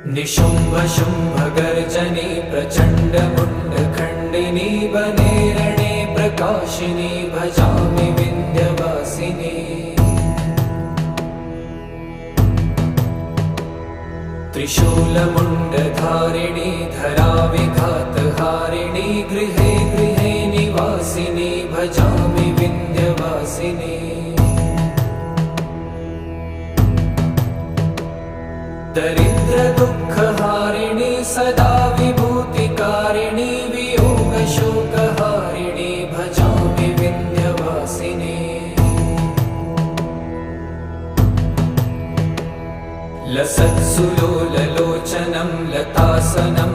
निशुम्भ शुम्भ गर्जनी प्रचण्ड मुण्डखण्डिनी वने रणे प्रकाशिनी भजामि विन्ध्यवासिनी। त्रिशूलमुण्डधारिणी धराविघातहारिणी गृहे गृहे निवासिनी भजामि विन्ध्यवासिनी। दरिद्र दुःखहारिणी सदा विभूतिकारिणी वियोगशोकहारिणी भजामि विन्ध्यवासिनी। लसत्सुलोललोचनं लतासनं